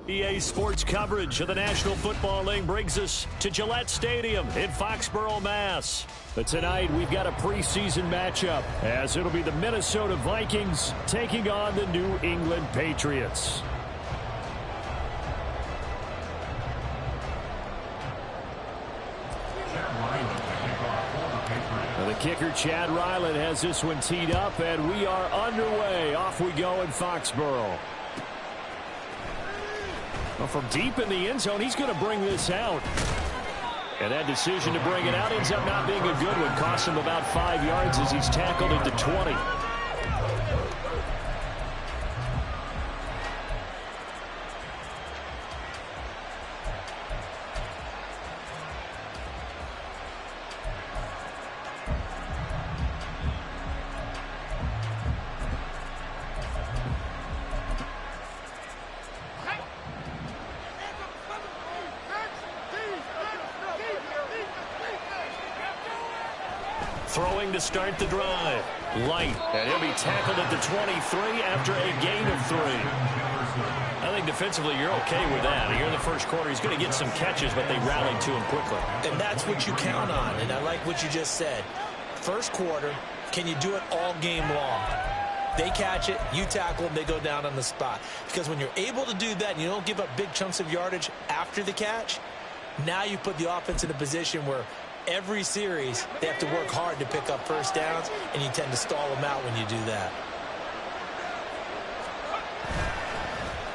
EA Sports coverage of the National Football League brings us to Gillette Stadium in Foxborough, Mass. But tonight we've got a preseason matchup as it'll be the Minnesota Vikings taking on the New England Patriots. The kicker, Chad Ryland, has this one teed up, and we are underway. Off we go in Foxborough. Well, from deep in the end zone, he's going to bring this out. And that decision to bring it out ends up not being a good one. Costs him about 5 yards as he's tackled at the 20. Throwing to start the drive. Light, and he'll be tackled at the 23 after a gain of 3. I think defensively you're okay with that. Here in the first quarter, he's going to get some catches, but they rallied to him quickly. And that's what you count on, and I like what you just said. First quarter, can you do it all game long? They catch it, you tackle them, they go down on the spot. Because when you're able to do that and you don't give up big chunks of yardage after the catch, now you put the offense in a position where every series, they have to work hard to pick up first downs, and you tend to stall them out when you do that.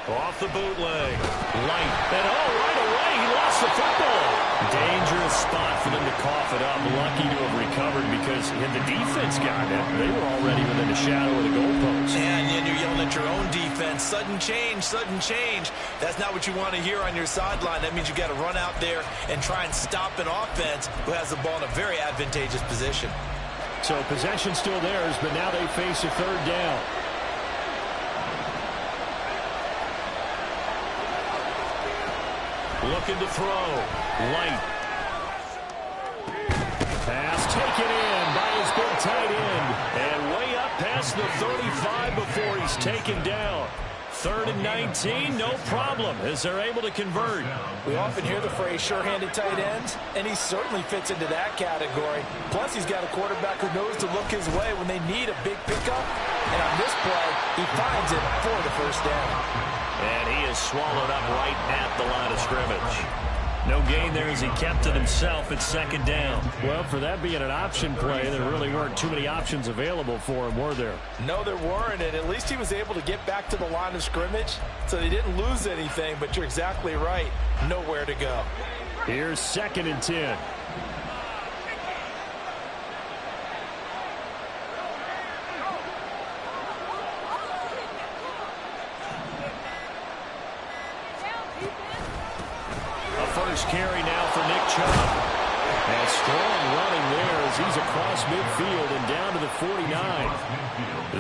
Off the bootleg. Light. And right away, he lost the football. Dangerous spot for them to cough it up. Lucky to have recovered because if the defense got it, they were already within the shadow of the goalpost. And you're yelling at your own defense. Sudden change, sudden change. That's not what you want to hear on your sideline. That means you got to run out there and try and stop an offense who has the ball in a very advantageous position. So possession still theirs, but now they face a third down. Looking to throw. Light. Pass taken in by his big tight end. And way up past the 35 before he's taken down. 3rd and 19, no problem, as they're able to convert. We often hear the phrase sure-handed tight ends, and he certainly fits into that category. Plus, he's got a quarterback who knows to look his way when they need a big pickup. And on this play, he finds it for the first down. And he is swallowed up right at the line of scrimmage. No gain there as he kept it himself at 2nd down. Well, for that being an option play, there really weren't too many options available for him, were there? No, there weren't, and at least he was able to get back to the line of scrimmage, so they didn't lose anything, but you're exactly right. Nowhere to go. Here's 2nd and 10. First carry now for Nick Chubb. And strong running there as he's across midfield and down to the 49.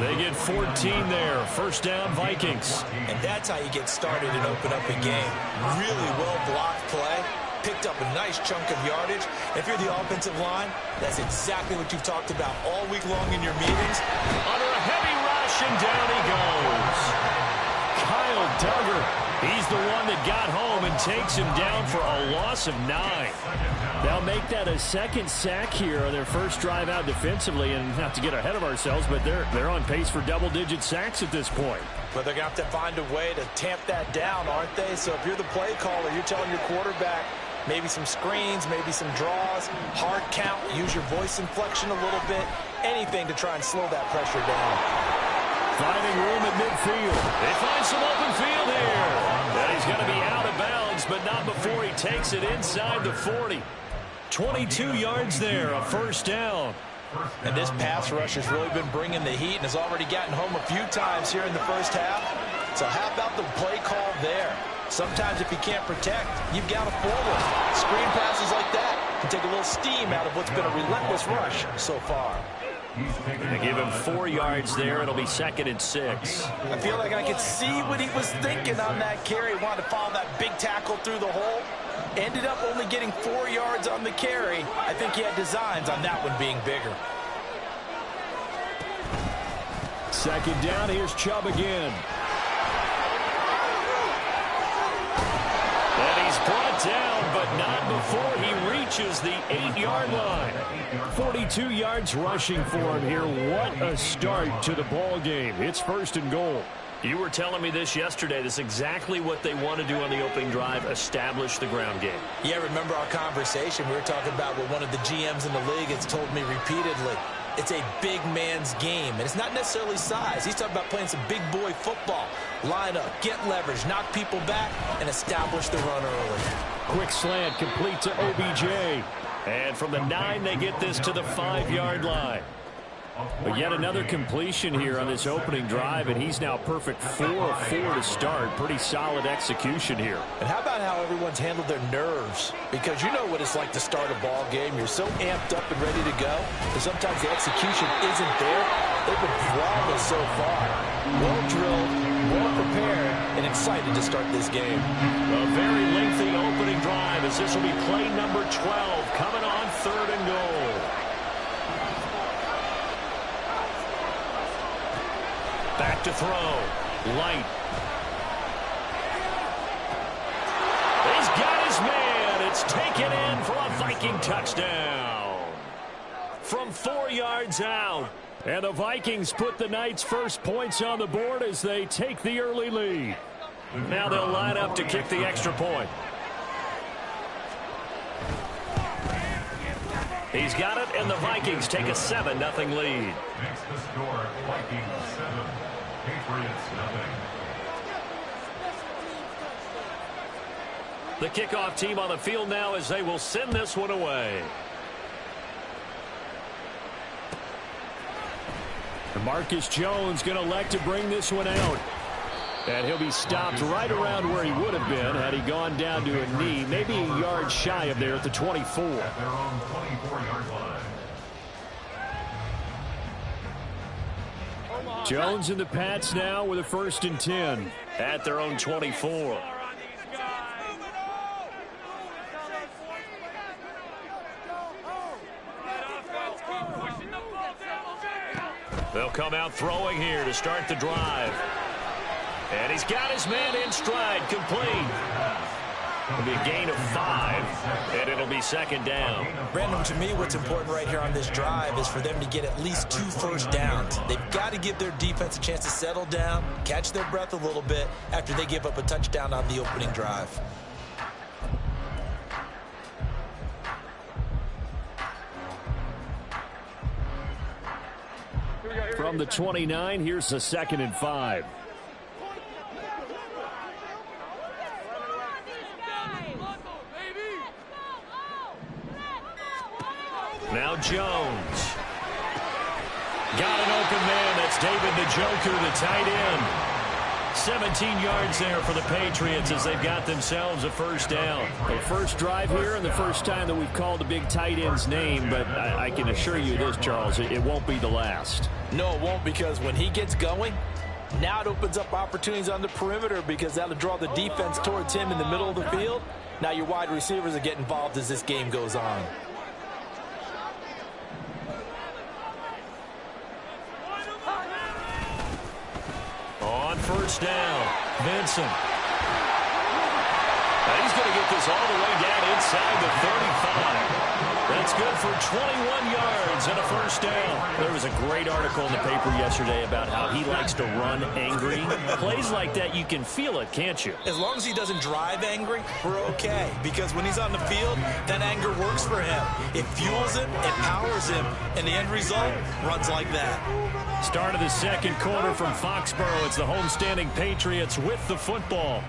They get 14 there. First down, Vikings. And that's how you get started and open up a game. Really well-blocked play. Picked up a nice chunk of yardage. If you're the offensive line, that's exactly what you've talked about all week long in your meetings. Under a heavy rush, and down he goes. Kyle Duggar. He's the one that got home and takes him down for a loss of 9. They'll make that a 2nd sack here on their first drive out defensively, and not to get ahead of ourselves, but they're on pace for double-digit sacks at this point. But they're going to have to find a way to tamp that down, aren't they? So if you're the play caller, you're telling your quarterback maybe some screens, maybe some draws, hard count, use your voice inflection a little bit, anything to try and slow that pressure down. Finding room at midfield. They find some open field here. And he's going to be out of bounds, but not before he takes it inside the 40. 22 yards there, a first down. And this pass rush has really been bringing the heat and has already gotten home a few times here in the first half. So how about the play call there? Sometimes if you can't protect, you've got to forward. Screen passes like that can take a little steam out of what's been a relentless rush so far. They give him 4 yards there. It'll be 2nd and 6. I feel like I could see what he was thinking on that carry. Wanted to follow that big tackle through the hole. Ended up only getting 4 yards on the carry. I think he had designs on that one being bigger. 2nd down. Here's Chubb again. He's brought down, but not before he reaches the 8-yard line. 42 yards rushing for him here. What a start to the ball game. It's 1st and goal. You were telling me this yesterday. This is exactly what they want to do on the opening drive, establish the ground game. Yeah, remember our conversation? We were talking about what one of the GMs in the league has told me repeatedly. It's a big man's game, and it's not necessarily size. He's talking about playing some big boy football. Line up, get leverage, knock people back, and establish the run early. Quick slant complete to OBJ. And from the 9, they get this to the 5-yard line. But yet another completion here on this opening drive, and he's now perfect 4 of 4 to start. Pretty solid execution here. And how about how everyone's handled their nerves? Because you know what it's like to start a ball game. You're so amped up and ready to go, and sometimes the execution isn't there. They've been flawless so far. Well drilled, well prepared, and excited to start this game. A very lengthy opening drive, as this will be play number 12 coming on 3rd and goal. Back to throw. Light. He's got his man. It's taken in for a Viking touchdown. From 4 yards out. And the Vikings put the Knights' first points on the board as they take the early lead. Now they'll line up to kick the extra point. He's got it, and the Vikings take a 7-0 lead. Makes the score Vikings 7, Patriots 0. The kickoff team on the field now as they will send this one away. And Marcus Jones going to elect to bring this one out. And he'll be stopped right around where he would have been had he gone down to a knee, maybe a yard shy of there at the 24. At their own 24-yard line. Jones and the Pats now with a 1st and 10 at their own 24. They'll come out throwing here to start the drive. And he's got his man in stride, complete. It'll be a gain of 5, and it'll be 2nd down. Brandon, to me, what's important right here on this drive is for them to get at least 2 first downs. They've got to give their defense a chance to settle down, catch their breath a little bit after they give up a touchdown on the opening drive. From the 29, here's a 2nd and 5. Now Jones. Got an open man. That's David Njoku, the tight end. 17 yards there for the Patriots as they've got themselves a 1st down. The first drive here and the first time that we've called a big tight end's name, but I can assure you this, Charles, it won't be the last. No, it won't, because when he gets going, now it opens up opportunities on the perimeter because that'll draw the defense towards him in the middle of the field. Now your wide receivers will get involved as this game goes on. On 1st down, Vincent. And he's going to get this all the way down inside the 35. That's good for 21 yards and a 1st down. There was a great article in the paper yesterday about how he likes to run angry. Plays like that, you can feel it, can't you? As long as he doesn't drive angry, we're okay. Because when he's on the field, that anger works for him. It fuels him, it powers him, and the end result runs like that. Start of the 2nd quarter from Foxborough. It's the homestanding Patriots with the football.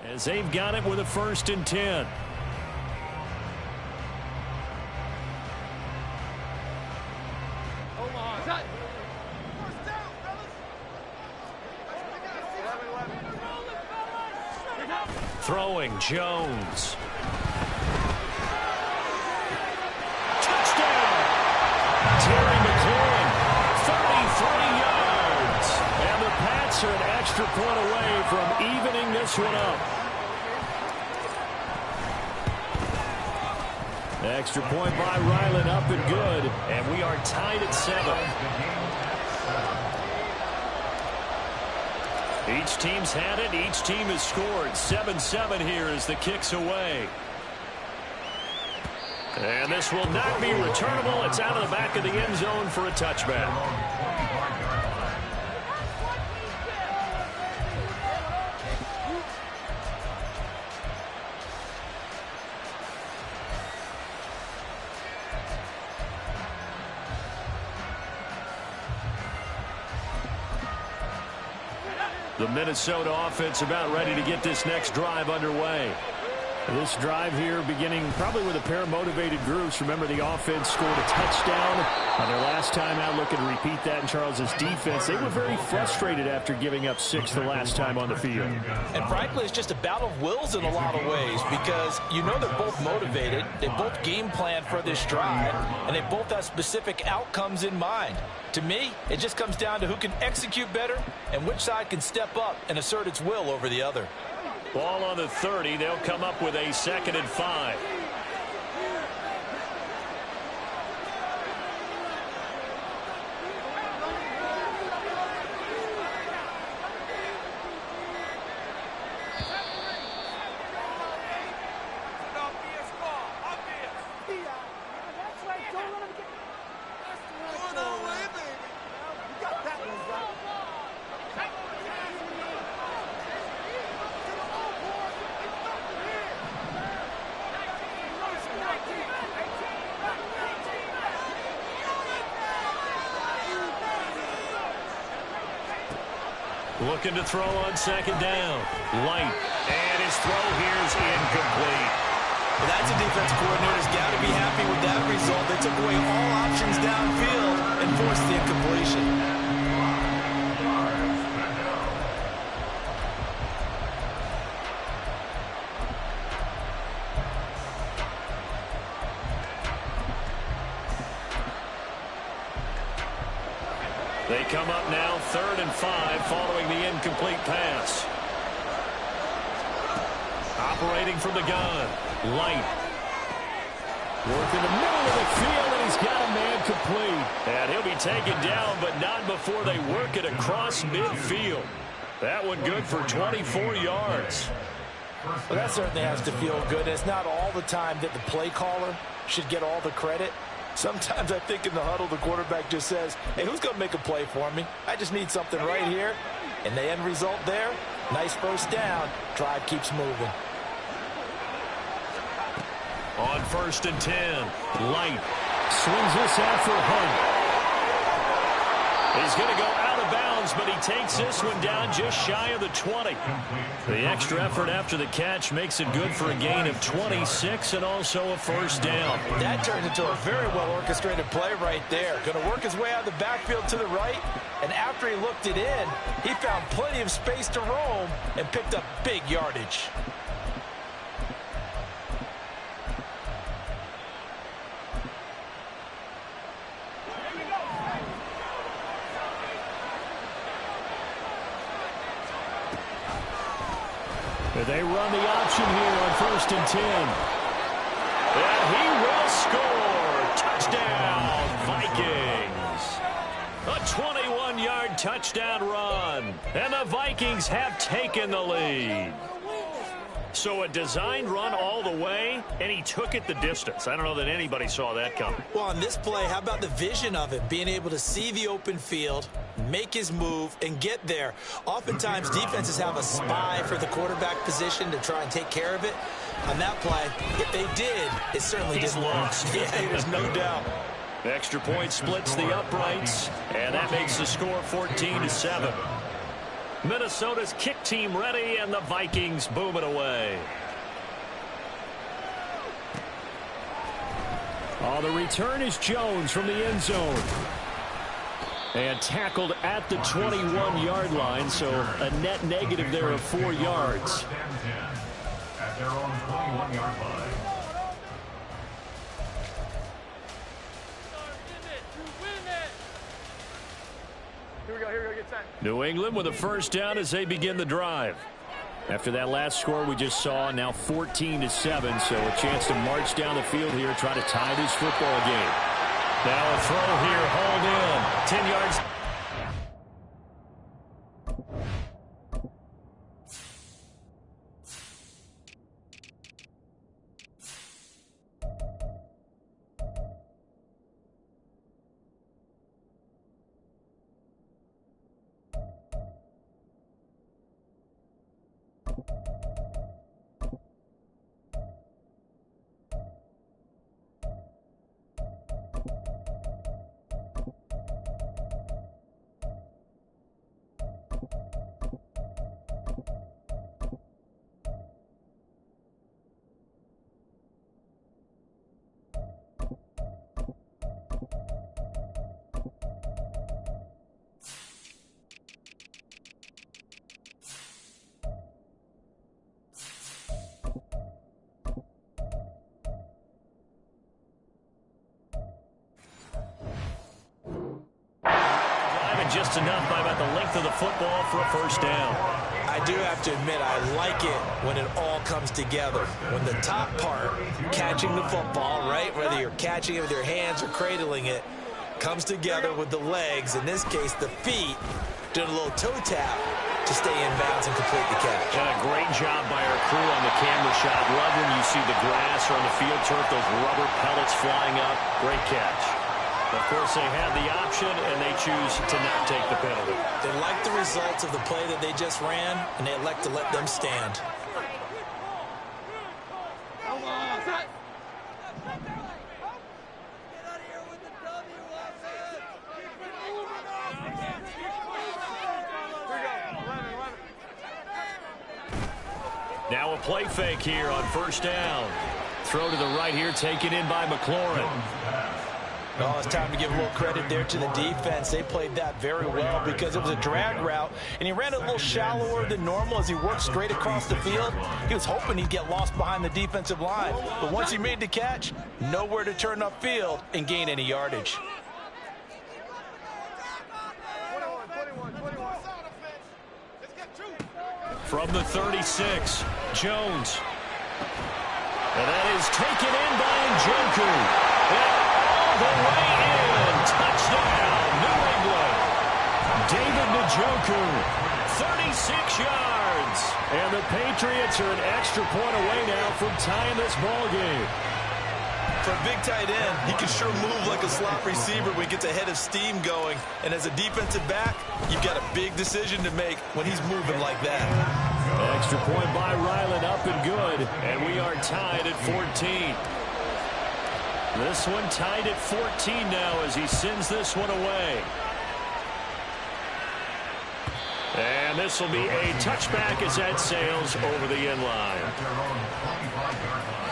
As they've got it with a 1st and 10. Throwing Jones. Touchdown! Terry McLaurin, 33 yards. And the Pats are an extra point away from evening this one up. Extra point by Ryland, up and good. And we are tied at 7. Each team's had it. Each team has scored. 7-7 here as the kick's away. And this will not be returnable. It's out of the back of the end zone for a touchback. The Minnesota offense about ready to get this next drive underway. This drive here beginning probably with a pair of motivated groups. Remember, the offense scored a touchdown on their last time out. Looking to repeat that in Charles's defense. They were very frustrated after giving up 6 the last time on the field. And frankly, it's just a battle of wills in a lot of ways because you know they're both motivated. They both game plan for this drive, and they both have specific outcomes in mind. To me, it just comes down to who can execute better and which side can step up and assert its will over the other. Ball on the 30. They'll come up with a 2nd and 5. Looking to throw on 2nd down. Light. And his throw here is incomplete. Well, that's a defense coordinator's got to be happy with that result. They took away all options downfield and forced the incompletion. They come up now 3rd and 5 following the incomplete pass. Operating from the gun. Light. Work in the middle of the field, and he's got a man complete. And he'll be taken down, but not before they work it across midfield. That one good for 24 yards. Well, that certainly has to feel good. It's not all the time that the play caller should get all the credit. Sometimes I think in the huddle, the quarterback just says, hey, who's going to make a play for me? I just need something right here. And the end result there, nice 1st down. Drive keeps moving. On 1st and 10, Light swings this out for Hunt. He's going to go out of bounds, but he takes this one down just shy of the 20. The extra effort after the catch makes it good for a gain of 26 and also a first down. That turned into a very well-orchestrated play right there. Going to work his way out of the backfield to the right, and after he looked it in, he found plenty of space to roam and picked up big yardage. They run the option here on 1st and 10. And he will score. Touchdown, Vikings. A 21-yard touchdown run. And the Vikings have taken the lead. So a designed run all the way, and he took it the distance. I don't know that anybody saw that coming. Well, on this play, how about the vision of it? Being able to see the open field, make his move, and get there. Oftentimes, defenses have a spy for the quarterback position to try and take care of it. On that play, if they did, it certainly didn't work. Yeah, there's no doubt. The extra point splits the uprights, and that makes the score 14-7. Minnesota's kick team ready, and the Vikings boom it away. Oh, the return is Jones from the end zone. And tackled at the 21-yard line, so a net negative there of 4 yards. At their own 21-yard line. Here we go, get set. New England with a first down as they begin the drive. After that last score we just saw, now 14-7, so a chance to march down the field here, try to tie this football game. Now a throw here, hauled in, 10 yards. Just enough by about the length of the football for a first down. I do have to admit, I like it when it all comes together. When the top part, catching the football, right, whether you're catching it with your hands or cradling it, comes together with the legs, in this case the feet, doing a little toe tap to stay in bounds and complete the catch. And a great job by our crew on the camera shot. Love when you see the grass or on the field turf, those rubber pellets flying up. Great catch. Of course, they had the option, and they choose to not take the penalty. They like the results of the play that they just ran, and they elect to let them stand. Now a play fake here on first down. Throw to the right here, taken in by McLaurin. Oh, it's time to give a little credit there to the defense. They played that very well because it was a drag route, and he ran it a little shallower than normal as he worked straight across the field. He was hoping he'd get lost behind the defensive line, but once he made the catch, nowhere to turn upfield and gain any yardage. From the 36, Jones. And that is taken in by Njoku. All the way in. Touchdown, New England. David Njoku, 36 yards. And the Patriots are an extra point away now from tying this ball game. For a big tight end, he can sure move like a slot receiver when he gets a head of steam going. And as a defensive back, you've got a big decision to make when he's moving like that. Extra point by Ryland, up and good. And we are tied at 14. This one tied at 14 now as he sends this one away. And this will be a touchback as that sails over the end line. At their own 25-yard line.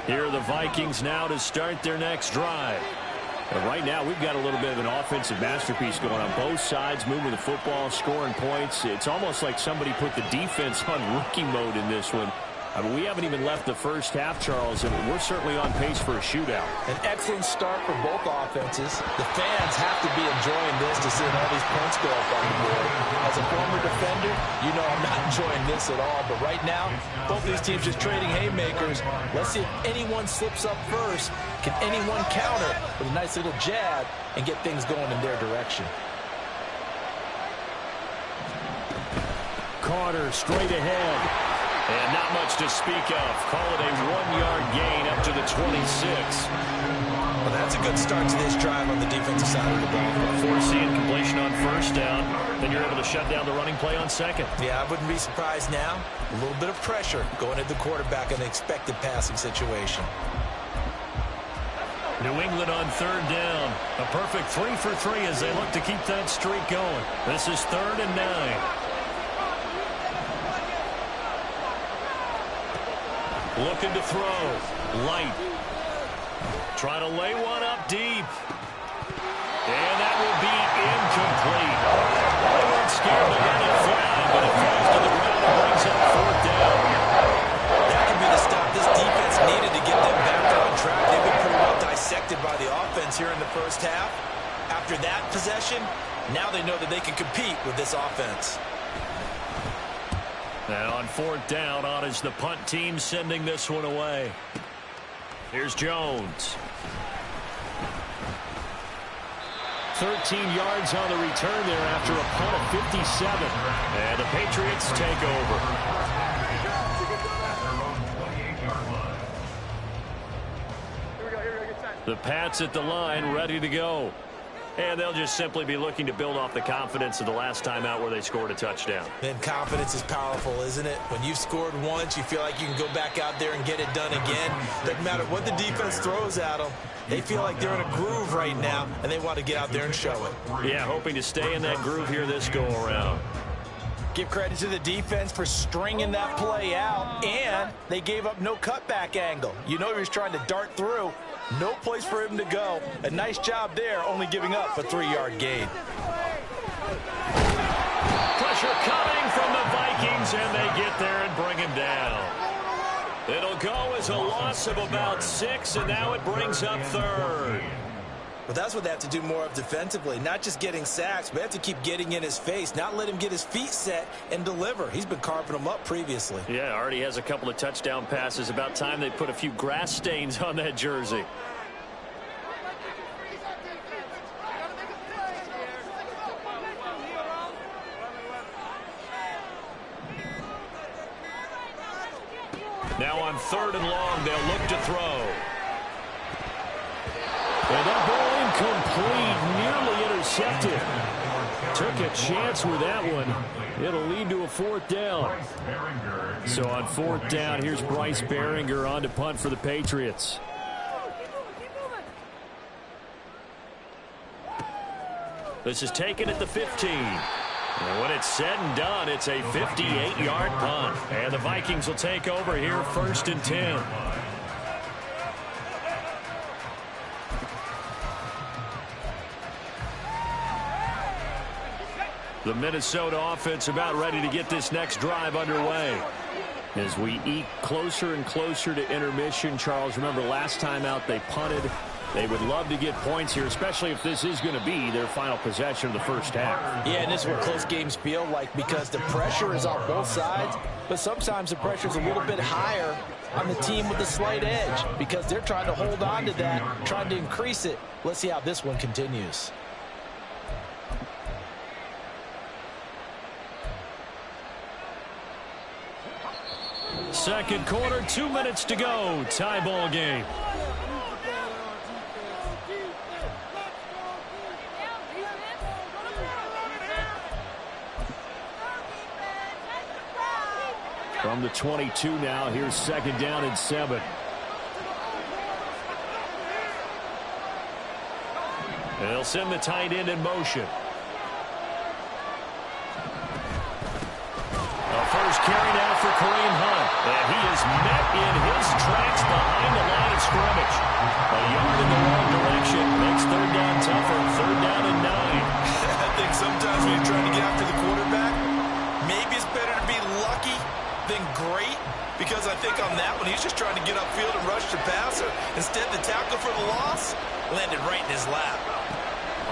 Here are the Vikings now to start their next drive. And right now, we've got a little bit of an offensive masterpiece going on both sides, moving the football, scoring points. It's almost like somebody put the defense on rookie mode in this one. I mean, we haven't even left the first half, Charles, and we're certainly on pace for a shootout. An excellent start for both offenses. The fans have to be enjoying this to see all these points go up on the board. As a former defender, you know I'm not enjoying this at all. But right now, both these teams just trading haymakers. Let's see if anyone slips up first. Can anyone counter with a nice little jab and get things going in their direction? Carter straight ahead. And not much to speak of. Call it a 1-yard gain up to the 26. Well, that's a good start to this drive on the defensive side of the ball. Forcing completion on first down. Then you're able to shut down the running play on second. Yeah, I wouldn't be surprised now. A little bit of pressure going at the quarterback in the expected passing situation. New England on third down. A perfect 3 for 3 as they look to keep that streak going. This is 3rd and 9. Looking to throw. Light. Trying to lay one up deep. And that will be incomplete. They weren't scared to let it fly, but it falls to the ground and brings up 4th down. That could be the stop this defense needed to get them back on track. They've been pretty well dissected by the offense here in the first half. After that possession, now they know that they can compete with this offense. And on 4th down, on is the punt team sending this one away. Here's Jones. 13 yards on the return there after a punt of 57. And the Patriots take over. The Pats at the line, ready to go. And they'll just simply be looking to build off the confidence of the last time out where they scored a touchdown. And confidence is powerful, isn't it? When you've scored once, you feel like you can go back out there and get it done again. Doesn't matter what the defense throws at them. They feel like they're in a groove right now, and they want to get out there and show it. Yeah, hoping to stay in that groove here this go-around. Give credit to the defense for stringing that play out, and they gave up no cutback angle. You know he was trying to dart through. No place for him to go. A nice job there, only giving up a 3-yard gain. Pressure coming from the Vikings, and they get there and bring him down. It'll go as a loss of about 6, and now it brings up 3rd. Well, that's what they have to do more of defensively. Not just getting sacks, but they have to keep getting in his face, not let him get his feet set and deliver. He's been carving them up previously. Yeah, already has a couple of touchdown passes. About time they put a few grass stains on that jersey. Now on 3rd and long, they'll look to throw. And that ball incomplete, nearly intercepted. Took a chance with that one. It'll lead to a 4th down. So on 4th down, here's Bryce Behringer on to punt for the Patriots. This is taken at the 15. And when it's said and done, it's a 58-yard punt. And the Vikings will take over here 1st and 10. The Minnesota offense about ready to get this next drive underway. As we eke closer and closer to intermission, Charles, remember last time out they punted. They would love to get points here, especially if this is going to be their final possession of the first half. Yeah, and this is what close games feel like because the pressure is on both sides, but sometimes the pressure is a little bit higher on the team with the slight edge because they're trying to hold on to that, trying to increase it. Let's see how this one continues. Second quarter, 2 minutes to go. Tie ball game. From the 22 now, here's 2nd down and 7. They'll send the tight end in motion. First carry now for Kareem Hunt. And he is met in his tracks behind the line of scrimmage. A yard in the wrong direction makes 3rd down tougher. 3rd down and 9. I think sometimes when you're trying to get after the quarterback, maybe it's better to be lucky than great. Because I think on that one, he's just trying to get upfield and rush the passer. Instead, the tackle for the loss landed right in his lap.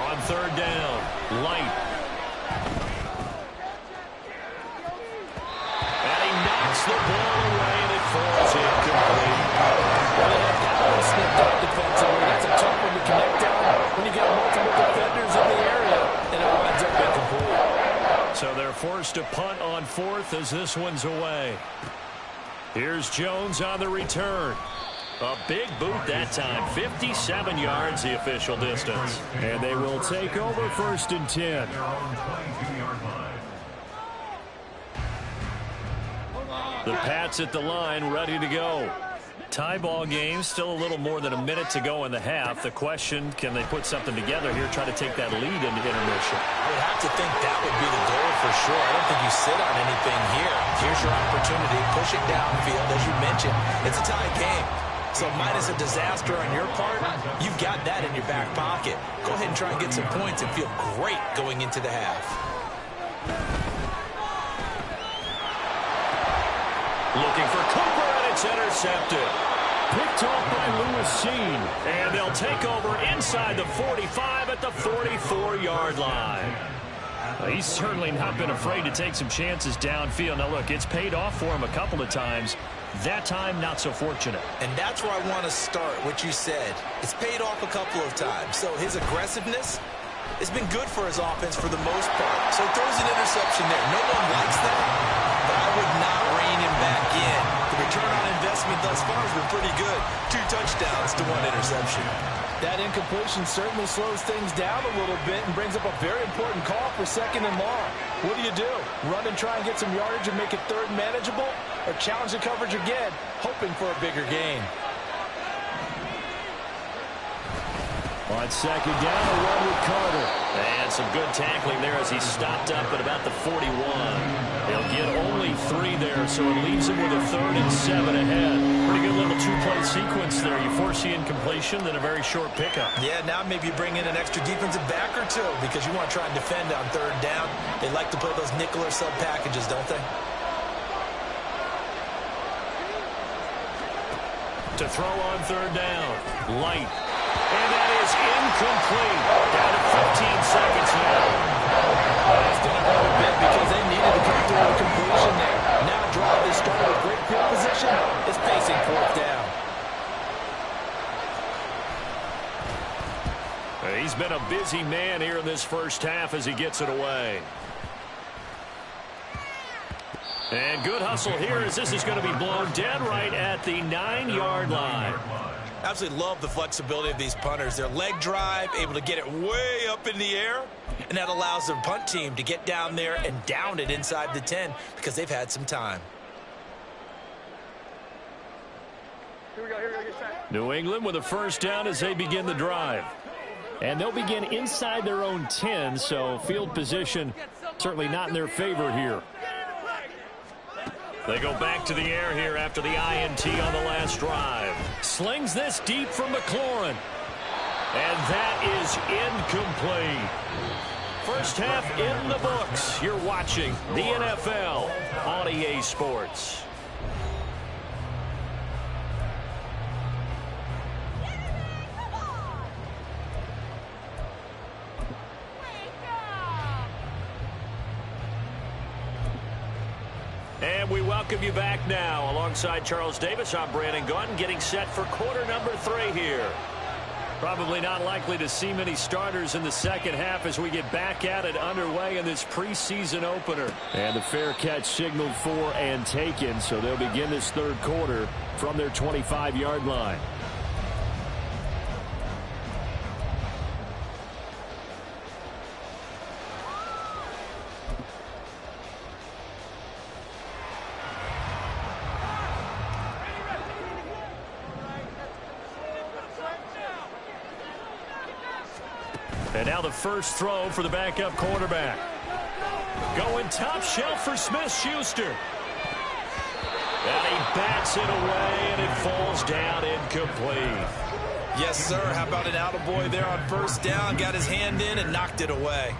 On 3rd down, Light. The ball away, and it falls incomplete. Well, they have that one snipped out defensively. That's a tough one to connect on when you get multiple defenders in the area, and it winds up incomplete. So they're forced to punt on 4th as this one's away. Here's Jones on the return. A big boot that time. 57 yards the official distance. And they will take over 1st and 10. The Pats at the line, ready to go. Tie ball game, still a little more than a minute to go in the half. The question, can they put something together here, try to take that lead into intermission? I would have to think that would be the goal for sure. I don't think you sit on anything here. Here's your opportunity. Push it downfield. As you mentioned, it's a tie game. So minus a disaster on your part, you've got that in your back pocket. Go ahead and try and get some points and feel great going into the half. Looking for Cooper, and it's intercepted. Picked off by Lewis Sheen. And they'll take over inside the 45 at the 44-yard line. He's certainly not been afraid to take some chances downfield. Now, look, it's paid off for him a couple of times. That time, not so fortunate. And that's where I want to start, what you said. It's paid off a couple of times. So his aggressiveness has been good for his offense for the most part. So he throws an interception there. No one likes that, but I would not rein him back in. The return on investment thus far has been pretty good. 2 touchdowns to 1 interception. That incompletion certainly slows things down a little bit and brings up a very important call for 2nd and long. What do? Run and try and get some yardage and make it 3rd manageable? Or challenge the coverage again, hoping for a bigger gain? On 2nd down, a run with Carter. And some good tackling there as he stopped up at about the 41. They'll get only 3 there, so it leaves him with a 3rd and 7 ahead. Pretty good little 2-play sequence there. You force the incompletion, then a very short pickup. Yeah, now maybe bring in an extra defensive back or 2 because you want to try and defend on 3rd down. They like to play those nickel or sub packages, don't they? To throw on 3rd down. Light. And that is incomplete. Down to 15 seconds now. That's done a good bit because they needed to come through a completion there. Now a drive that started with great field position is facing 4th down. He's been a busy man here in this first half as he gets it away. And good hustle here as this is going to be blown dead right at the 9-yard line. Absolutely love the flexibility of these punters. Their leg drive, able to get it way up in the air, and that allows their punt team to get down there and down it inside the 10 because they've had some time. Here we go, get set. New England with a 1st down as they begin the drive. And they'll begin inside their own 10, so field position certainly not in their favor here. They go back to the air here after the INT on the last drive. Slings this deep from McLaurin. And that is incomplete. First half in the books. You're watching the NFL on EA Sports. And we welcome you back now. Alongside Charles Davis, I'm Brandon Gunn, getting set for quarter number 3 here. Probably not likely to see many starters in the second half as we get back at it underway in this preseason opener. And the fair catch signaled for and taken, so they'll begin this 3rd quarter from their 25-yard line. And now the first throw for the backup quarterback. Going top shelf for Smith-Schuster. And he bats it away, and it falls down incomplete. Yes, sir. How about an attaboy there on first down? Got his hand in and knocked it away.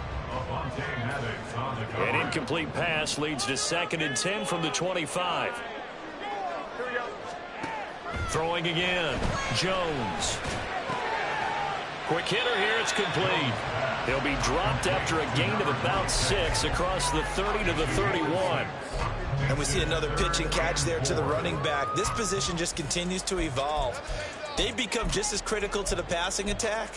An incomplete pass leads to 2nd and 10 from the 25. Throwing again. Jones. Quick hitter here. It's complete. He'll be dropped after a gain of about 6 across the 30 to the 31. And we see another pitch and catch there to the running back. This position just continues to evolve. They've become just as critical to the passing attack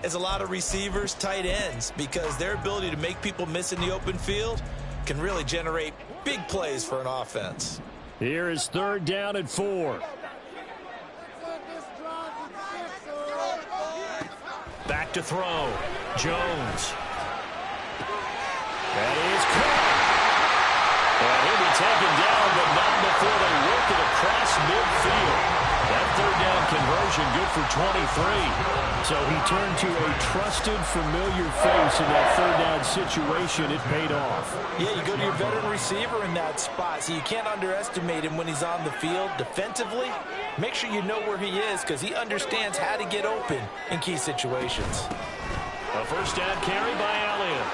as a lot of receivers, tight ends, because their ability to make people miss in the open field can really generate big plays for an offense. Here is 3rd down and 4. Back to throw. Jones. That is caught. And he'll be taken down, but not before they work it across midfield. That 3rd down conversion good for 23. So he turned to a trusted, familiar face in that 3rd down situation. It paid off. Yeah, you go to your veteran receiver in that spot, so you can't underestimate him when he's on the field. Defensively, make sure you know where he is because he understands how to get open in key situations. A first down carry by Elliott.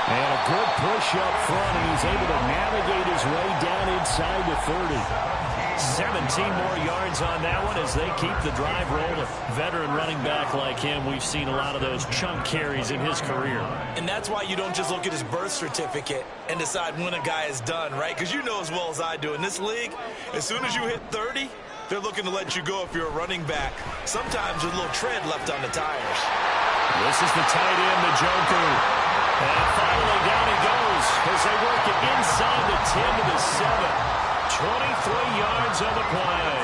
And a good push up front, and he's able to navigate his way down inside the 30. 17 more yards on that one as they keep the drive rolling. Veteran running back like him, we've seen a lot of those chunk carries in his career. And that's why you don't just look at his birth certificate and decide when a guy is done, right? Because you know as well as I do, in this league, as soon as you hit 30, they're looking to let you go if you're a running back. Sometimes with a little tread left on the tires. This is the tight end, the Joker. And finally down he goes as they work it inside the 10 to the 7. 23 yards on the play.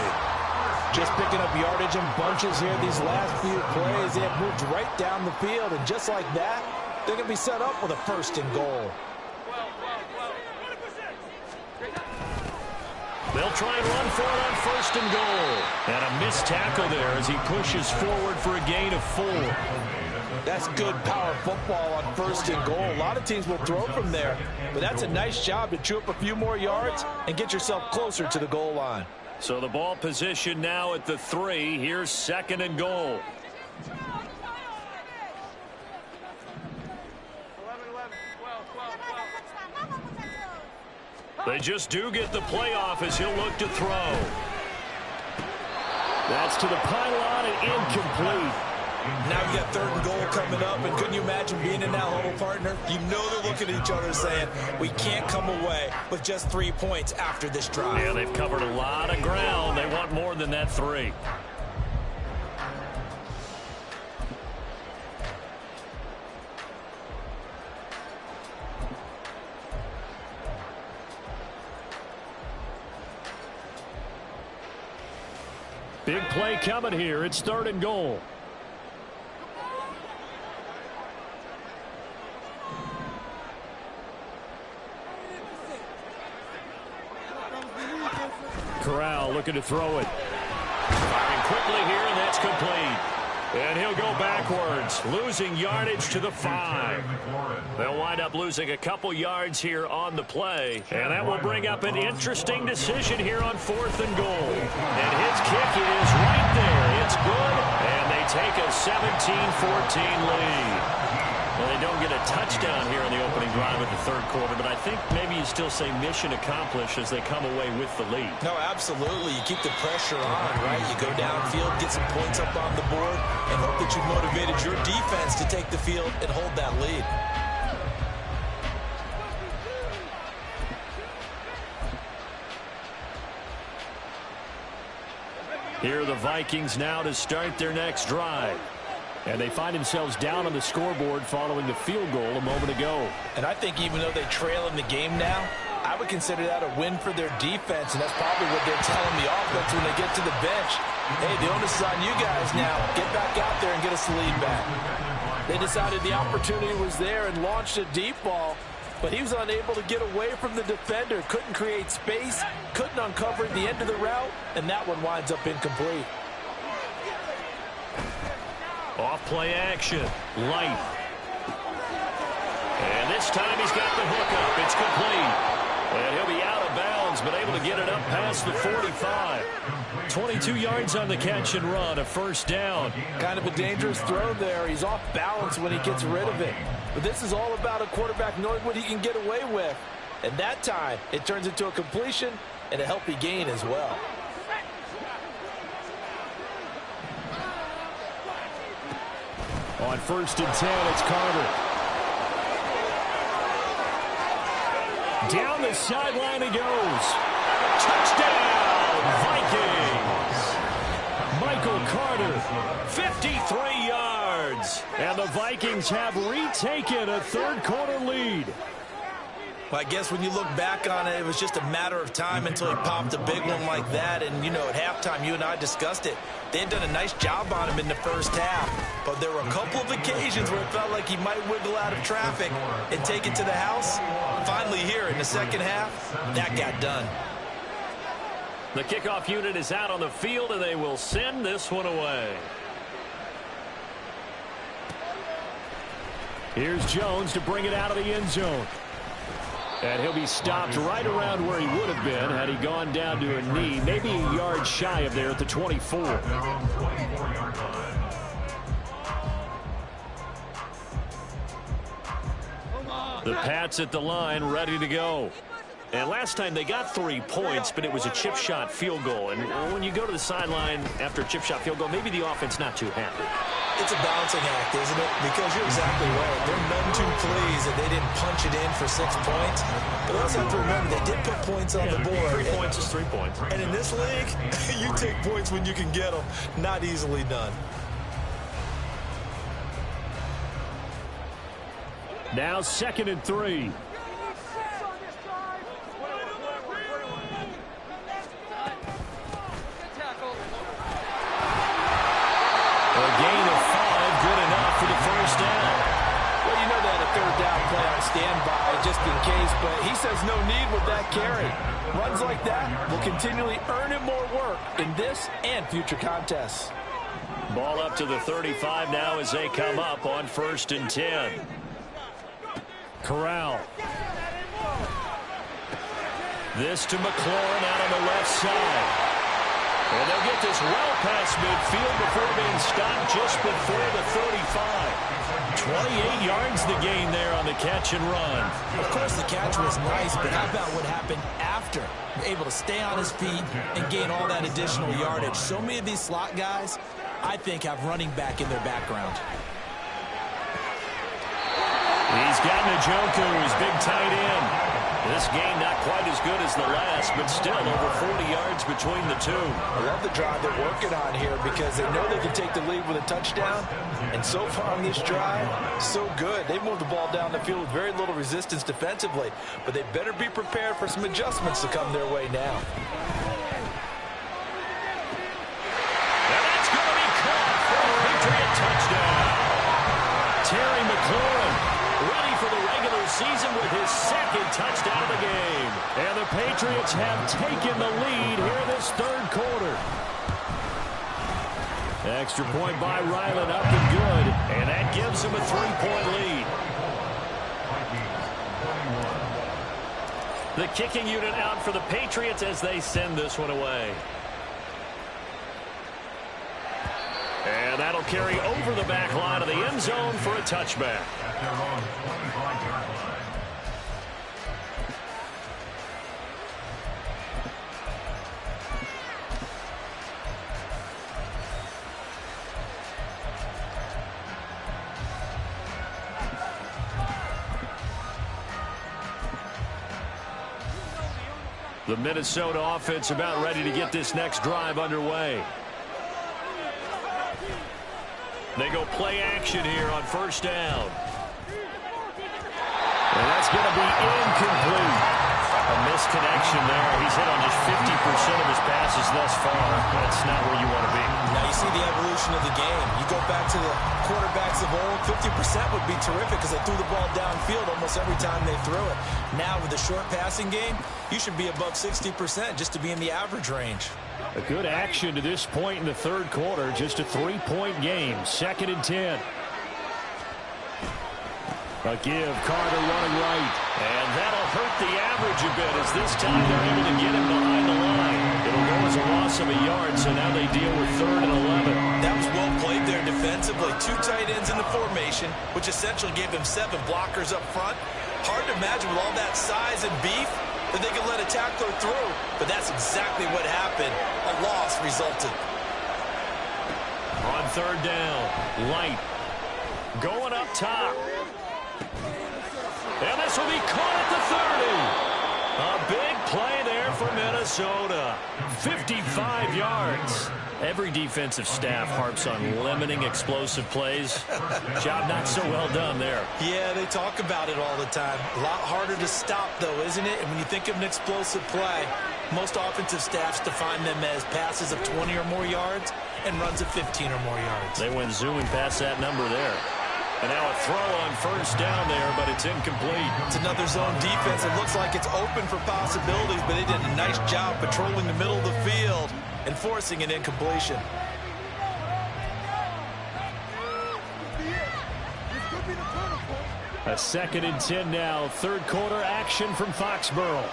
Just picking up yardage in bunches here these last few plays. They have moved right down the field, and just like that, they're going to be set up with a 1st and goal. They'll try and run for it on 1st and goal. And a missed tackle there as he pushes forward for a gain of 4. That's good power football on 1st and goal. A lot of teams will throw from there, but that's a nice job to chew up a few more yards and get yourself closer to the goal line. So the ball position now at the 3. Here's 2nd and goal. 11, 12. They just do get the playoff as he'll look to throw. That's to the pylon and incomplete. Now you got 3rd and goal coming up, and couldn't you imagine being in that huddle, partner? You know they're looking at each other saying, we can't come away with just 3 points after this drive. Yeah, they've covered a lot of ground. They want more than that 3. Big play coming here. It's 3rd and goal. Corral looking to throw it. Firing quickly here, and that's complete. And he'll go backwards, losing yardage to the 5. They'll wind up losing a couple yards here on the play. And that will bring up an interesting decision here on 4th and goal. And his kick is right there. It's good. And they take a 17-14 lead. Well, they don't get a touchdown here in the opening drive of the 3rd quarter, but I think maybe you still say mission accomplished as they come away with the lead. No, absolutely. You keep the pressure on, right? You go downfield, get some points up on the board, and hope that you've motivated your defense to take the field and hold that lead. Here are the Vikings now to start their next drive. And they find themselves down on the scoreboard following the field goal a moment ago. And I think even though they trail in the game now, I would consider that a win for their defense, and that's probably what they're telling the offense when they get to the bench. Hey, the onus is on you guys now. Get back out there and get us the lead back. They decided the opportunity was there and launched a deep ball, but he was unable to get away from the defender, couldn't create space, couldn't uncover the end of the route, and that one winds up incomplete. Off play action. Light. And this time he's got the hook up. It's complete. And he'll be out of bounds, but able to get it up past the 45. 22 yards on the catch and run, a first down. Kind of a dangerous throw there. He's off balance when he gets rid of it. But this is all about a quarterback knowing what he can get away with. And that time, it turns into a completion and a healthy gain as well. On 1st and 10, it's Carter. Down the sideline he goes. Touchdown, Vikings. Michael Carter, 53 yards. And the Vikings have retaken a third-quarter lead. Well, I guess when you look back on it, it was just a matter of time until he popped a big one like that. And, you know, at halftime, you and I discussed it. They had done a nice job on him in the first half. But there were a couple of occasions where it felt like he might wiggle out of traffic and take it to the house. Finally here in the second half, that got done. The kickoff unit is out on the field, and they will send this one away. Here's Jones to bring it out of the end zone. And he'll be stopped right around where he would have been had he gone down to a knee, maybe a yard shy of there at the 24. The Pats at the line, ready to go. And last time they got 3 points, but it was a chip shot field goal. And when you go to the sideline after a chip shot field goal, maybe the offense not too happy. It's a balancing act, isn't it? Because you're exactly right. They're none too pleased that they didn't punch it in for 6 points. But also have to remember, they did put points on the board. 3 points is 3 points. And in this league, you take points when you can get them. Not easily done. Now 2nd and 3. Standby just in case, but he says no need with that carry. Runs like that will continually earn him more work in this and future contests. Ball up to the 35 now as they come up on 1st and 10. Corral. This to McLaurin out on the left side. And they'll get this well past midfield before being stopped just before the 35. 28 yards the gain there on the catch and run. Of course, the catch was nice, but how about what happened after? Able to stay on his feet and gain all that additional yardage. So many of these slot guys, I think, have running back in their background. He's got Njoku, his big tight end. This game not quite as good as the last, but still over 40 yards between the two. I love the drive they're working on here because they know they can take the lead with a touchdown. And so far on this drive, so good. They've moved the ball down the field with very little resistance defensively. But they better be prepared for some adjustments to come their way now. And that's going to be caught for a Patriot touchdown. Terry McLaurin ready for the regular season with his 2nd touchdown of the game. And the Patriots have taken the lead here this 3rd quarter. Extra point by Ryland, up and good. And that gives him a 3-point lead. The kicking unit out for the Patriots as they send this one away. And that'll carry over the back line of the end zone for a touchback. The Minnesota offense about ready to get this next drive underway. They go play action here on 1st down. And that's going to be incomplete. A misconnection there. He's hit on just 50% of his passes thus far. That's not where you want to be. Now you see the evolution of the game. You go back to the quarterbacks of old, 50% would be terrific because they threw the ball downfield almost every time they threw it. Now with the short passing game, you should be above 60% just to be in the average range. A good action to this point in the third quarter. Just a 3-point game. 2nd and 10. A give. Carter running right. And that'll hurt the average a bit as this time they're able to get him behind the line. It'll go as a loss of a yard, so now they deal with 3rd and 11. That was well played there defensively. 2 tight ends in the formation, which essentially gave them 7 blockers up front. Hard to imagine with all that size and beef that they could let a tackler through, but that's exactly what happened. A loss resulted. On 3rd down, Light going up top. And this will be caught at the 30. A big play there for Minnesota. 55 yards. Every defensive staff harps on limiting explosive plays. Job not so well done there. Yeah, they talk about it all the time. A lot harder to stop, though, isn't it? And when you think of an explosive play, most offensive staffs define them as passes of 20 or more yards and runs of 15 or more yards. They went zooming past that number there. And now a throw on 1st down there, but it's incomplete. It's another zone defense. It looks like it's open for possibilities, but they did a nice job patrolling the middle of the field and forcing an incompletion. A 2nd and 10 now. 3rd quarter action from Foxborough.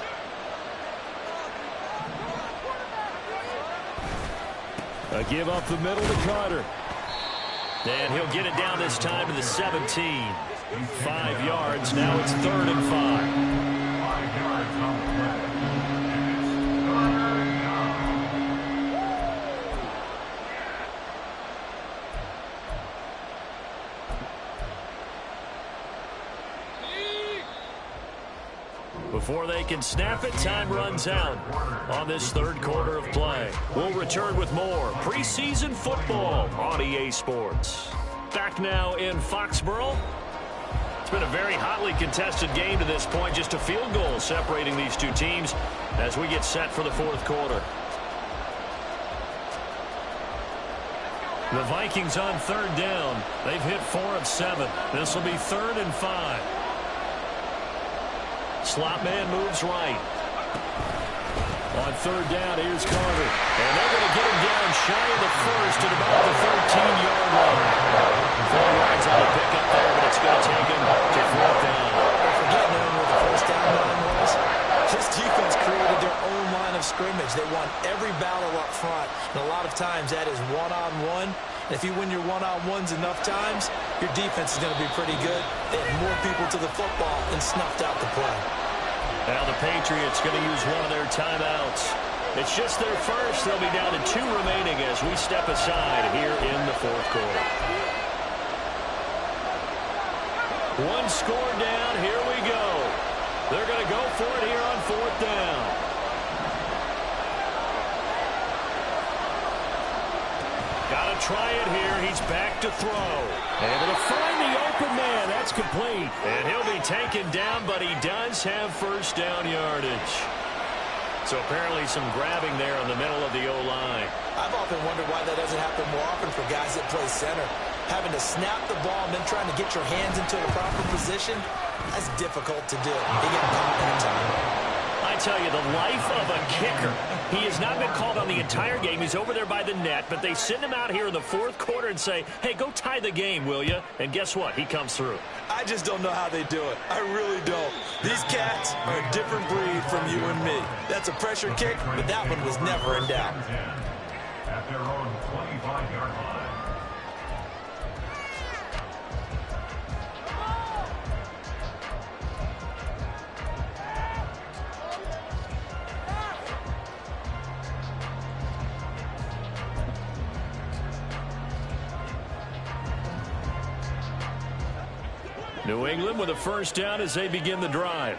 A give up the middle to Carter. And he'll get it down this time to the 17. 5 yards. Now it's 3rd and 5. 5 yards on the play. Before they can snap it, time runs out on this 3rd quarter of play. We'll return with more preseason football on EA Sports. Back now in Foxborough. It's been a very hotly contested game to this point. Just a field goal separating these two teams as we get set for the 4th quarter. The Vikings on 3rd down. They've hit 4 of 7. This will be 3rd and 5. Slot man moves right. On 3rd down, here's Carter. And they're going to get him down shy of the 1st at about the 13-yard line. 4 yards on the pickup there, but it's going to take him to 4th down. Forgetting where the 1st down line was. This defense created their own line of scrimmage. They won every battle up front. And a lot of times that is one-on-one. And if you win your one-on-ones enough times, your defense is going to be pretty good. They had more people to the football and snuffed out the play. Now the Patriots going to use one of their timeouts. It's just their first. They'll be down to 2 remaining as we step aside here in the 4th quarter. 1 score down. Here we go. They're going to go for it here on 4th down. Got to try it here. He's back to throw. Able to find the open man. That's complete. And he'll be taken down, but he does have 1st down yardage. So apparently some grabbing there in the middle of the O-line. I've often wondered why that doesn't happen more often for guys that play center. Having to snap the ball and then trying to get your hands into the proper position, that's difficult to do. You get caught that time. I tell you, the life of a kicker. He has not been called on the entire game. He's over there by the net, but they send him out here in the 4th quarter and say, hey, go tie the game, will you? And guess what? He comes through. I just don't know how they do it. I really don't. These cats are a different breed from you and me. That's a pressure kick, but that one was never in doubt. At their own 25-yard line. New England with a 1st down as they begin the drive.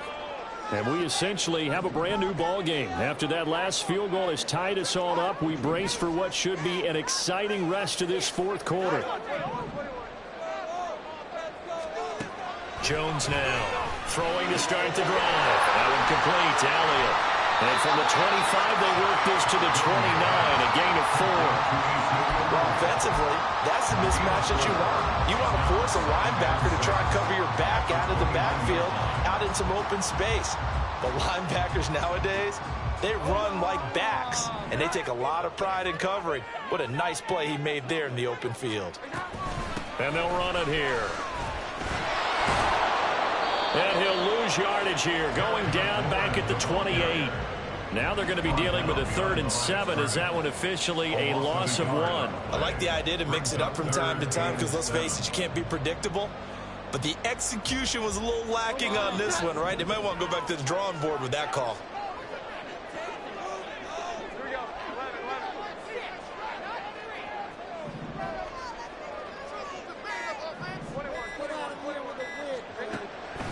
And we essentially have a brand new ball game. After that last field goal has tied us all up, we brace for what should be an exciting rest of this 4th quarter. Jones now throwing to start the drive. That one complete to Elliott. And from the 25, they work this to the 29, a gain of 4. Well, offensively, That's the mismatch that you want. You want to force a linebacker to try and cover your back out of the backfield, out in some open space. But linebackers nowadays, they run like backs, and they take a lot of pride in covering. What a nice play he made there in the open field. And they'll run it here. And he'll lose yardage here, going down back at the 28. Now they're going to be dealing with a 3rd and 7. Is that one officially a loss of 1? I like the idea to mix it up from time to time because, let's face it, you can't be predictable. But the execution was a little lacking on this one, right? They might want to go back to the drawing board with that call.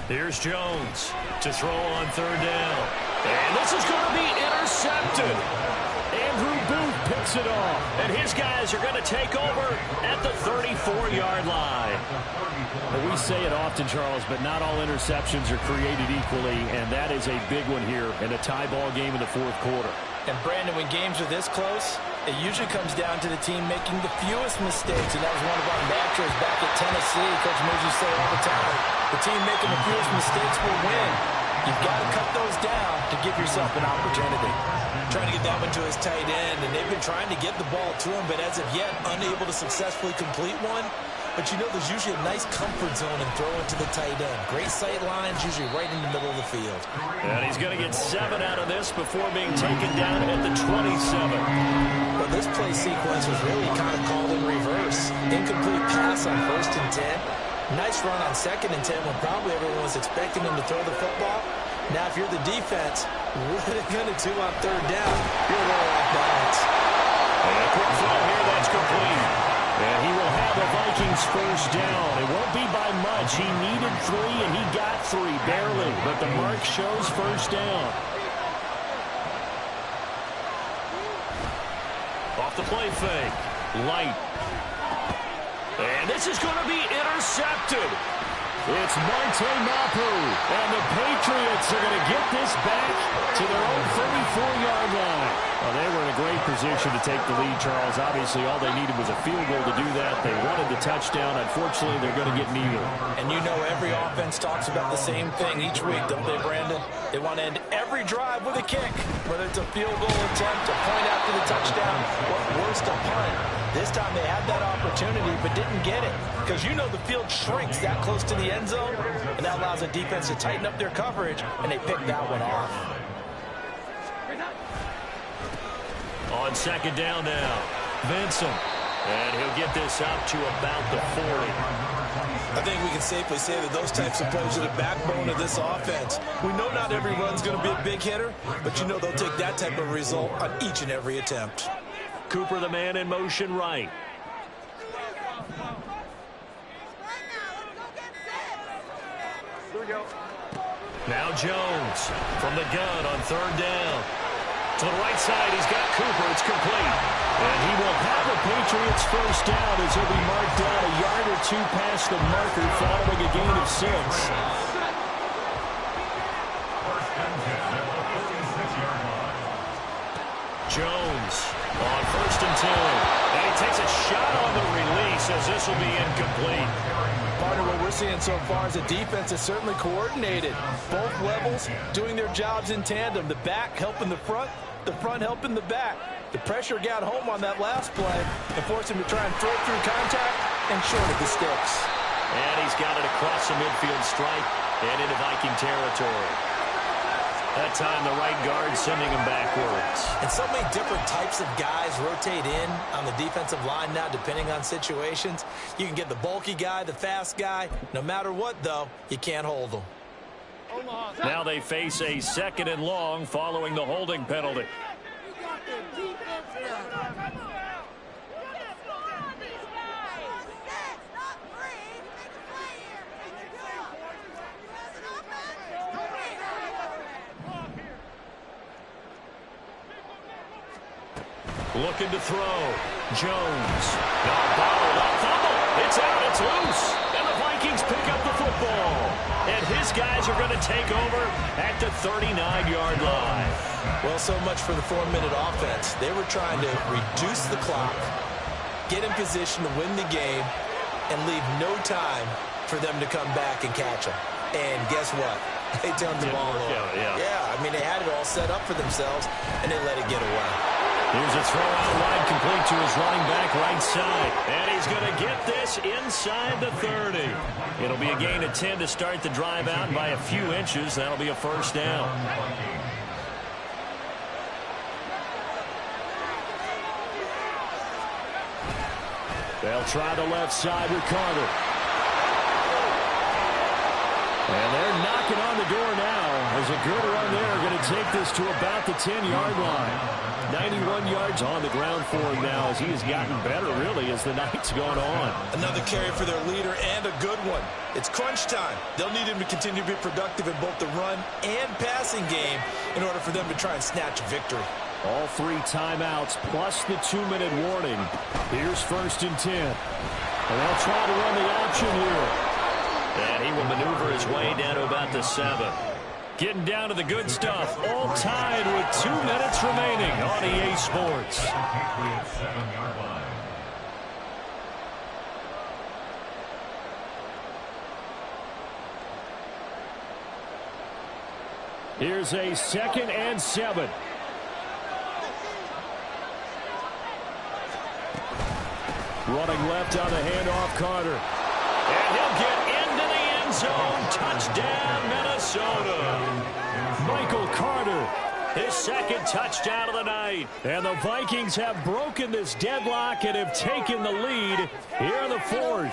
Here's Jones to throw on 3rd down. And this is going to be intercepted. Andrew Booth picks it off. And his guys are going to take over at the 34-yard line. Well, we say it often, Charles, but not all interceptions are created equally, and that is a big one here in a tie ball game in the 4th quarter. And, Brandon, when games are this close, it usually comes down to the team making the fewest mistakes, and that was one of our mantras back at Tennessee. Coach Moore used to say all the time, the team making the fewest mistakes will win. You've got to cut those down to give yourself an opportunity. Trying to get that one to his tight end, and they've been trying to get the ball to him, but as of yet, unable to successfully complete one. But you know there's usually a nice comfort zone in throwing to the tight end. Great sight lines, usually right in the middle of the field. And he's going to get 7 out of this before being taken down at the 27. Well, this play sequence was really kind of called in reverse. Incomplete pass on 1st and 10. Nice run on 2nd and 10 when probably everyone was expecting him to throw the football. Now, if you're the defense, what are they going to do on 3rd down? You're a little off balance. And a quick throw here, that's complete. And he will have the Vikings 1st down. It won't be by much. He needed 3, and he got 3, barely. But the mark shows 1st down. Off the play fake. Light. And this is going to be intercepted. It's Marte Mapu. And the Patriots are going to get this back to their own 34-yard line. Well, they were in a great position to take the lead, Charles. Obviously, all they needed was a field goal to do that. They wanted the touchdown. Unfortunately, they're going to get neither. And you know every offense talks about the same thing each week, don't they, Brandon? They want to end every drive with a kick, whether it's a field goal attempt, a point after the touchdown, or worse, a punt. This time they had that opportunity but didn't get it because you know the field shrinks that close to the end zone, and that allows the defense to tighten up their coverage, and they picked that one off. On 2nd down now, Vincent. And he'll get this up to about the 40. I think we can safely say that those types of plays are the backbone of this offense. We know not every run's going to be a big hitter, but you know they'll take that type of result on each and every attempt. Cooper, the man in motion right. Here we go. Now Jones from the gun on 3rd down. To the right side, he's got Cooper. It's complete. And he will have the Patriots 1st down as he'll be marked down a yard or 2 past the marker following a gain of 6. Jones on 1st and 10. And he takes a shot on the release as this will be incomplete. Part of what we're seeing so far is the defense is certainly coordinated. Both levels doing their jobs in tandem. The back helping the front helping the back. The pressure got home on that last play and forced him to try and throw through contact and short of the sticks. And he's got it across the midfield stripe and into Viking territory. That time the right guard sending him backwards. And so many different types of guys rotate in on the defensive line now depending on situations. You can get the bulky guy, the fast guy. No matter what, though, you can't hold them. Now they face a 2nd and long following the holding penalty. Looking to throw. Jones. It's out. It's loose. And the Vikings pick up the football. And his guys are going to take over at the 39-yard line. Well, so much for the 4-minute offense. They were trying to reduce the clock, get in position to win the game, and leave no time for them to come back and catch them. And guess what? They turned the ball over. Yeah, I mean, they had it all set up for themselves, and they let it get away. Here's a throw out wide, complete to his running back right side. And he's going to get this inside the 30. It'll be a gain of 10 to start the drive out, and by a few inches, that'll be a first down. They'll try the left side with Carter. And they're knocking on the door now as a good run there. Going to take this to about the 10-yard line. 91 yards on the ground for him now as he has gotten better, really, as the night's gone on. Another carry for their leader and a good one. It's crunch time. They'll need him to continue to be productive in both the run and passing game in order for them to try and snatch a victory. All 3 timeouts plus the 2-minute warning. Here's 1st and 10. And they'll try to run the option here. And he will maneuver his way down to about the 7. Getting down to the good stuff. All tied with 2 minutes remaining on EA Sports. Here's a 2nd and 7. Running left on the handoff, Carter. And he'll get into the end zone. Touchdown, Minnesota. Michael Carter, his 2nd touchdown of the night. And the Vikings have broken this deadlock and have taken the lead here in the 4th.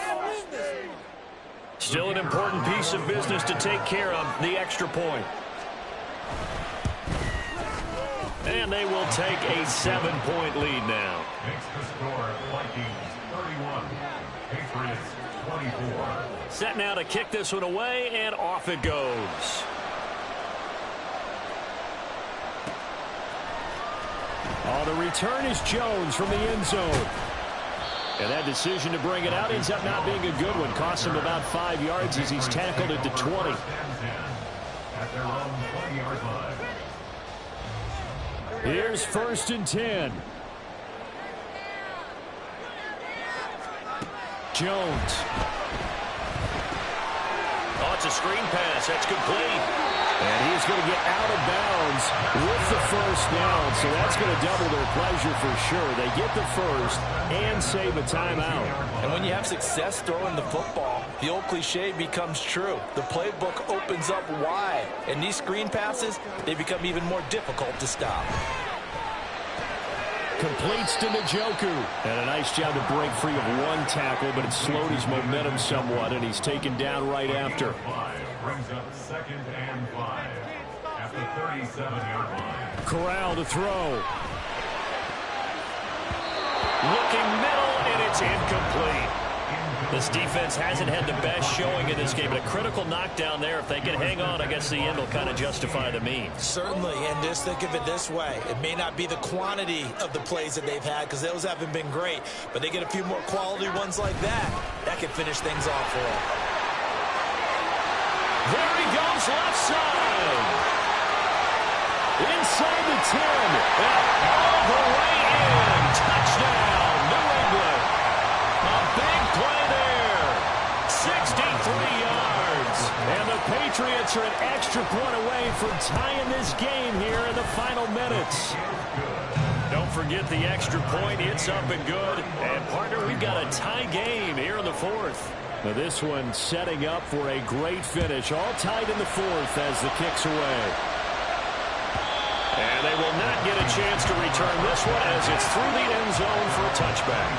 Still an important piece of business to take care of, the extra point. And they will take a 7-point lead now. Makes the score Vikings 31, Patriots 24. Set now to kick this one away, and off it goes. Oh, the return is Jones from the end zone. And that decision to bring it out ends up not being a good one. Costs him about 5 yards as he's tackled at the 20. At their own 20-yard line. Here's 1st and 10. Jones. Oh, it's a screen pass. That's complete. And he's going to get out of bounds with the first down. So that's going to double their pleasure for sure. They get the first and save a timeout. And when you have success throwing the football, the old cliche becomes true. The playbook opens up wide. And these screen passes, they become even more difficult to stop. Completes to Njoku. And a nice job to break free of one tackle, but it slowed his momentum somewhat, and he's taken down right after. Brings up 2nd and 5 at the 37-yard line. Corral to throw. Looking middle, and it's incomplete. This defense hasn't had the best showing in this game, but a critical knockdown there. If they can hang on, I guess the end will kind of justify the means. Certainly, and just think of it this way. It may not be the quantity of the plays that they've had because those haven't been great, but they get a few more quality ones like that. That can finish things off for them. There he goes, left side. Inside the 10. And all the way in. Touchdown, New England. A big play there. 63 yards. And the Patriots are an extra point away from tying this game here in the final minutes. Don't forget the extra point. It's up and good. And, partner, we've got a tie game here in the 4th. Now this one setting up for a great finish. All tied in the 4th as the kick's away. And they will not get a chance to return this one as it's through the end zone for a touchback.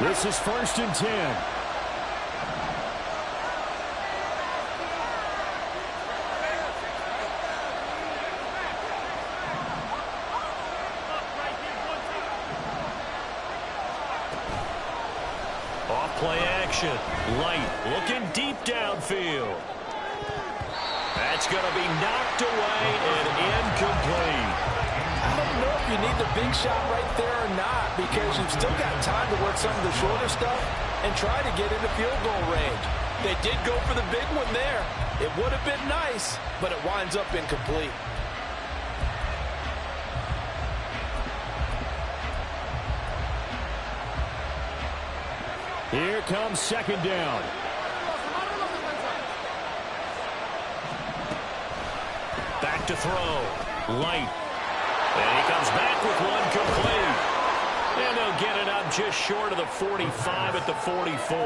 This is 1st and 10. Off-play action. Light looking deep downfield. That's going to be knocked away and incomplete. I don't know if you need the big shot right there or not, because you've still got time to work some of the shorter stuff and try to get into field goal range. They did go for the big one there. It would have been nice, but it winds up incomplete. Here comes second down. Back to throw. Light. And he comes back with one complete. And they'll get it up just short of the 45 at the 44.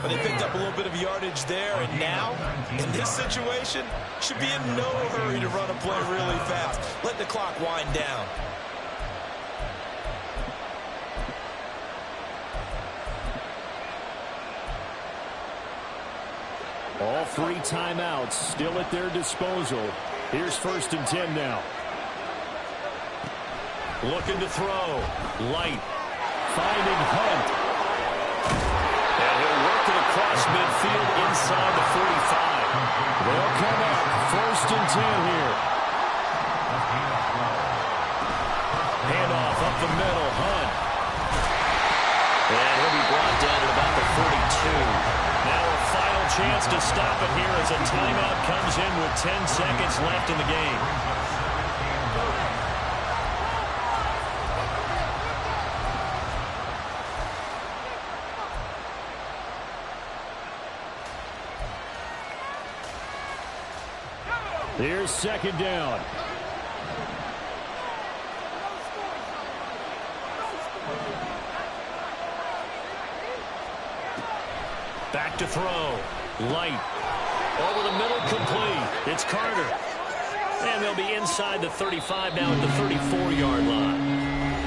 But they picked up a little bit of yardage there, and now, in this situation, should be in no hurry to run a play really fast. Let the clock wind down. All three timeouts still at their disposal. Here's 1st and 10 now. Looking to throw. Light. Finding Hunt. And he'll work it across midfield inside the 45. They'll come up 1st and 10 here. Handoff up the middle. Hunt. And he'll be brought down at about the 42. Now a final chance to stop it here as a timeout comes in with 10 seconds left in the game. Here's second down. Back to throw. Light. Over the middle, complete. It's Carter. And they'll be inside the 35 now at the 34-yard line.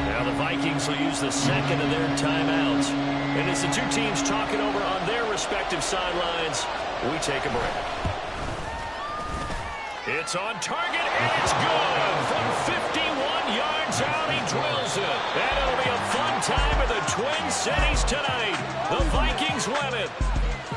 Now the Vikings will use the second of their timeouts. And as the two teams talk it over on their respective sidelines, we take a break. It's on target, and it's good. From 51 yards out, he drills it. And it'll be a fun time for the Twin Cities tonight. The Vikings win it.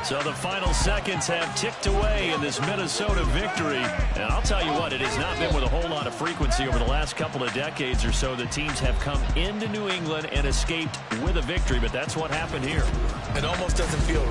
So the final seconds have ticked away in this Minnesota victory. And I'll tell you what, it has not been with a whole lot of frequency over the last couple of decades or so that teams have come into New England and escaped with a victory. But that's what happened here. It almost doesn't feel